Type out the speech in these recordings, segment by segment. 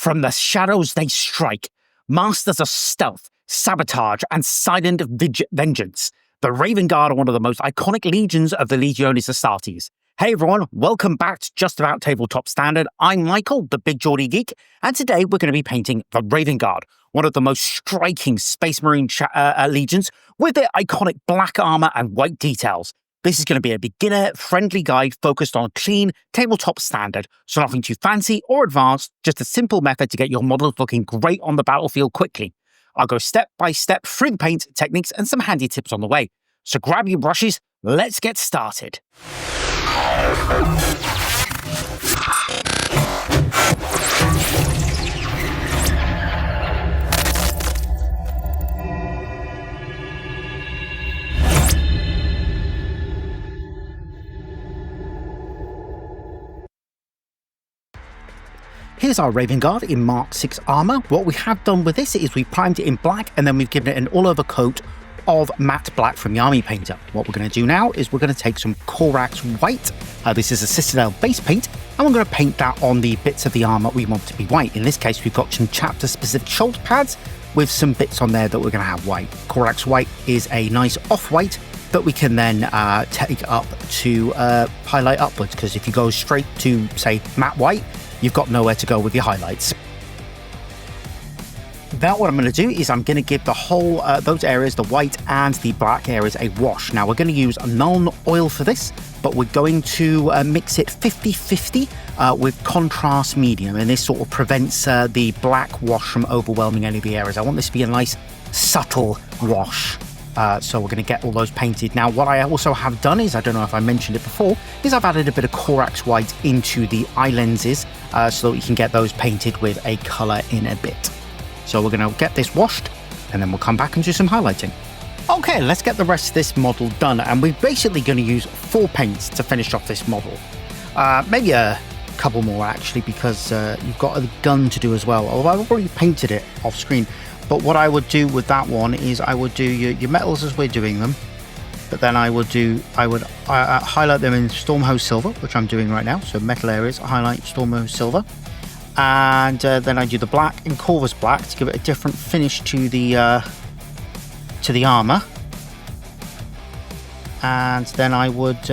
From the shadows they strike, masters of stealth, sabotage, and silent vengeance. The Raven Guard are one of the most iconic legions of the Legiones Astartes. Hey everyone, welcome back to Just About Tabletop Standard. I'm Michael, the Big Geordie Geek, and today we're going to be painting the Raven Guard, one of the most striking Space Marine legions with their iconic black armor and white details. This is going to be a beginner-friendly guide focused on clean tabletop standard, so nothing too fancy or advanced, just a simple method to get your models looking great on the battlefield quickly. I'll go step by step through the paint, techniques, and some handy tips on the way. So grab your brushes, let's get started. Here's our Raven Guard in Mark 6 armor. What we have done with this is we've primed it in black and then we've given it an all-over coat of matte black from the Army Painter. What we're going to do now is we're going to take some Corax white. This is a Citadel base paint, and we're going to paint that on the bits of the armor we want to be white. In this case, we've got some chapter-specific shoulder pads with some bits on there that we're going to have white. Corax white is a nice off-white that we can then take up to highlight upwards, because if you go straight to, say, matte white, you've got nowhere to go with your highlights. Now what I'm going to do is I'm going to give the whole, those areas, the white and the black areas, a wash. Now we're going to use non-oil for this, but we're going to mix it 50-50 with contrast medium, and this sort of prevents the black wash from overwhelming any of the areas. I want this to be a nice subtle wash. So we're going to get all those painted. Now what I also have done is, I don't know if I mentioned it before, is I've added a bit of Corax white into the eye lenses so that we can get those painted with a colour in a bit. So we're going to get this washed and then we'll come back and do some highlighting. Okay, let's get the rest of this model done, and we're basically going to use 4 paints to finish off this model. Maybe a couple more actually, because you've got a gun to do as well, although I've already painted it off screen. But what I would do with that one is I would do your metals as we're doing them, but then I would highlight them in Stormhose Silver, which I'm doing right now. So metal areas, highlight Stormhose Silver, and then I do the black in Corvus Black to give it a different finish to the armor, and then I would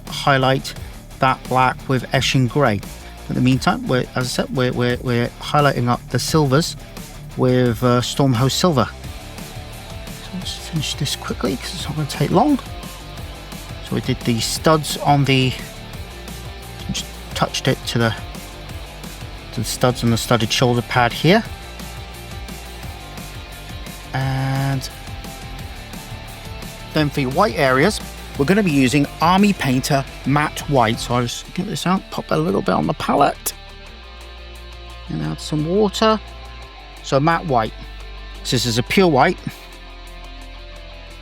highlight that black with Eshin Grey. In the meantime, as I said, we're highlighting up the silvers with Stormhose Silver. So let's finish this quickly because it's not going to take long. So we did the studs on the, just touched it to the studs on the studded shoulder pad here, and then for your white areas we're going to be using Army Painter matte white. So I'll just get this out, pop that a little bit on the palette and add some water. So matte white. So this is a pure white,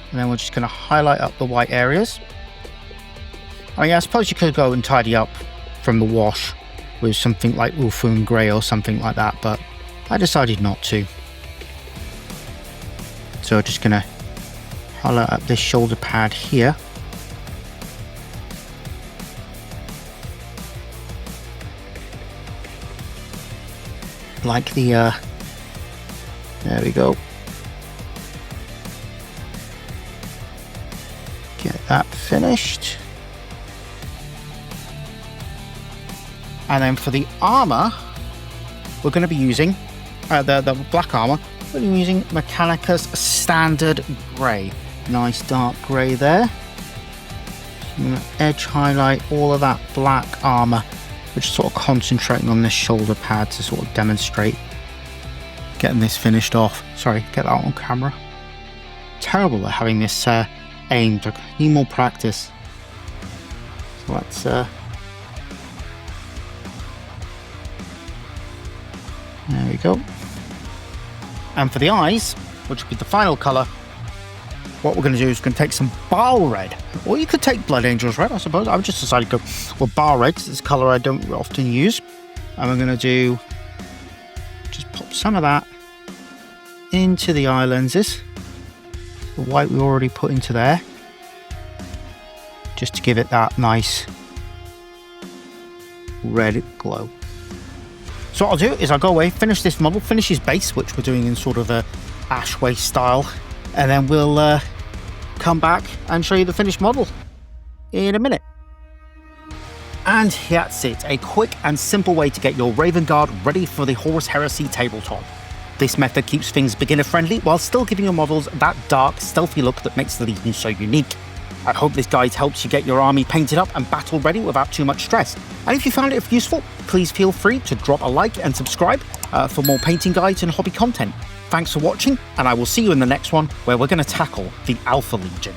and then we're just going to highlight up the white areas. I suppose you could go and tidy up from the wash with something like Ulfun Grey or something like that, but I decided not to. So I'm just going to highlight up this shoulder pad here. Like the there we go. Get that finished. And then for the armor, we're going to be using the black armor. We're going to be using Mechanicus Standard Grey. Nice dark grey there. I'm going to edge highlight all of that black armor, which is sort of concentrating on this shoulder pad to sort of demonstrate getting this finished off. Sorry, get that on camera. Terrible at having this aimed. I need more practice. So let's there we go. And for the eyes, which will be the final colour, what we're going to do is we're going to take some Bile Red, or you could take Blood Angels Red, I suppose. I've just decided to go with Bile Red because it's a colour I don't often use. And we're going to just pop some of that into the eye lenses. The white we already put into there, just to give it that nice red glow. So what I'll do is I'll go away, finish this model, finish his base, which we're doing in sort of a Ashway style, and then we'll come back and show you the finished model in a minute. And that's it, a quick and simple way to get your Raven Guard ready for the Horus Heresy tabletop. This method keeps things beginner friendly while still giving your models that dark, stealthy look that makes the Legion so unique. I hope this guide helps you get your army painted up and battle ready without too much stress. And if you found it useful, please feel free to drop a like and subscribe for more painting guides and hobby content. Thanks for watching, and I will see you in the next one where we're going to tackle the Alpha Legion.